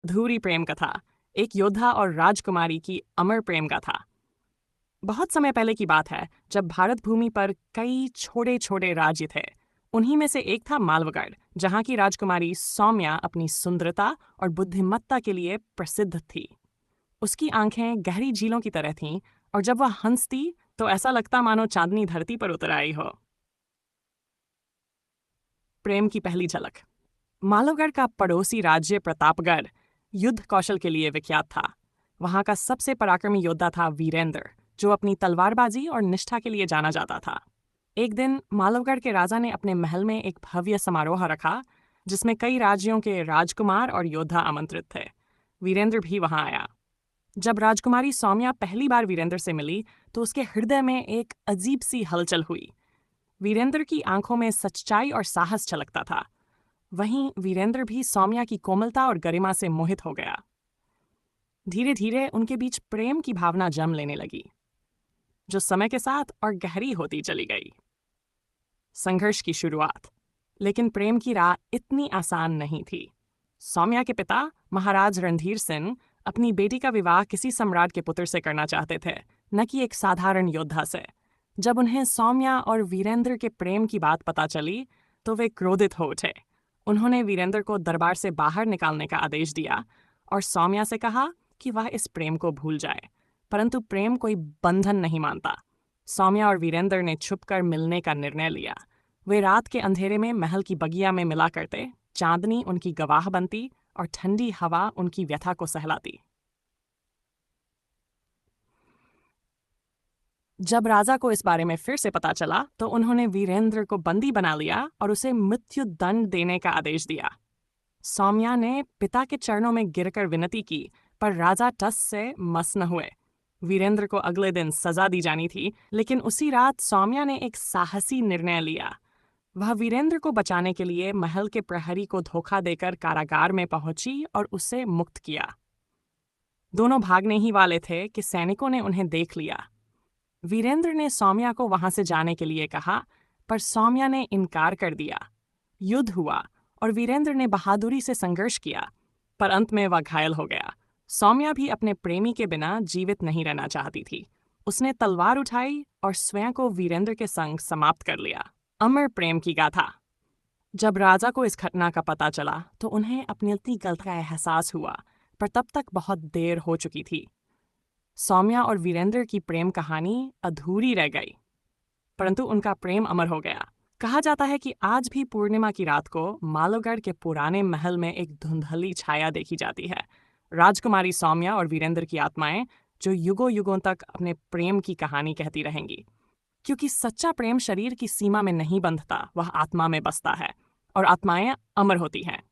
अधूरी प्रेम कथा, एक योद्धा और राजकुमारी की अमर प्रेम गाथा। बहुत समय पहले की बात है, जब भारत भूमि पर कई छोटे छोटे राज्य थे। उन्हीं में से एक था मालवगढ़, जहाँ की राजकुमारी सौम्या अपनी सुंदरता और बुद्धिमत्ता के लिए प्रसिद्ध थी। उसकी आंखें गहरी झीलों की तरह थीं, और जब वह हंसती तो ऐसा लगता मानो चांदनी धरती पर उतर आई हो। प्रेम की पहली झलक। मालवगढ़ का पड़ोसी राज्य प्रतापगढ़ युद्ध कौशल के लिए विख्यात था। वहां का सबसे पराक्रमी योद्धा था वीरेंद्र, जो अपनी तलवारबाजी और निष्ठा के लिए जाना जाता था। एक दिन मालवगढ़ के राजा ने अपने महल में एक भव्य समारोह रखा, जिसमें कई राज्यों के राजकुमार और योद्धा आमंत्रित थे। वीरेंद्र भी वहां आया। जब राजकुमारी सौम्या पहली बार वीरेंद्र से मिली, तो उसके हृदय में एक अजीब सी हलचल हुई। वीरेंद्र की आंखों में सच्चाई और साहस छलकता था। वहीं वीरेंद्र भी सौम्या की कोमलता और गरिमा से मोहित हो गया। धीरे धीरे उनके बीच प्रेम की भावना जम लेने लगी, जो समय के साथ और गहरी होती चली गई। संघर्ष की शुरुआत। लेकिन प्रेम की राह इतनी आसान नहीं थी। सौम्या के पिता महाराज रणधीर सिंह अपनी बेटी का विवाह किसी सम्राट के पुत्र से करना चाहते थे, न कि एक साधारण योद्धा से। जब उन्हें सौम्या और वीरेंद्र के प्रेम की बात पता चली, तो वे क्रोधित हो उठे। उन्होंने वीरेंद्र को दरबार से बाहर निकालने का आदेश दिया और सौम्या से कहा कि वह इस प्रेम को भूल जाए। परंतु प्रेम कोई बंधन नहीं मानता। सौम्या और वीरेंद्र ने छुपकर मिलने का निर्णय लिया। वे रात के अंधेरे में महल की बगिया में मिला करते, चांदनी उनकी गवाह बनती और ठंडी हवा उनकी व्यथा को सहलाती। जब राजा को इस बारे में फिर से पता चला, तो उन्होंने वीरेंद्र को बंदी बना लिया और उसे मृत्यु दंड देने का आदेश दिया। सौम्या ने पिता के चरणों में गिरकर विनती की, पर राजा टस से मस न हुए। वीरेंद्र को अगले दिन सजा दी जानी थी, लेकिन उसी रात सौम्या ने एक साहसी निर्णय लिया। वह वीरेंद्र को बचाने के लिए महल के प्रहरी को धोखा देकर कारागार में पहुंची और उसे मुक्त किया। दोनों भागने ही वाले थे कि सैनिकों ने उन्हें देख लिया। वीरेंद्र ने सौम्या को वहां से जाने के लिए कहा, पर सौम्या ने इनकार कर दिया। युद्ध हुआ और वीरेंद्र ने बहादुरी से संघर्ष किया, पर अंत में वह घायल हो गया। सौम्या भी अपने प्रेमी के बिना जीवित नहीं रहना चाहती थी। उसने तलवार उठाई और स्वयं को वीरेंद्र के संग समाप्त कर लिया। अमर प्रेम की गाथा। जब राजा को इस घटना का पता चला, तो उन्हें अपनी गलती का एहसास हुआ, पर तब तक बहुत देर हो चुकी थी। सौम्या और वीरेंद्र की प्रेम कहानी अधूरी रह गई, परंतु उनका प्रेम अमर हो गया। कहा जाता है कि आज भी पूर्णिमा की रात को मालोगढ़ के पुराने महल में एक धुंधली छाया देखी जाती है। राजकुमारी सौम्या और वीरेंद्र की आत्माएं, जो युगों युगों तक अपने प्रेम की कहानी कहती रहेंगी। क्योंकि सच्चा प्रेम शरीर की सीमा में नहीं बंधता, वह आत्मा में बसता है, और आत्माएं अमर होती हैं।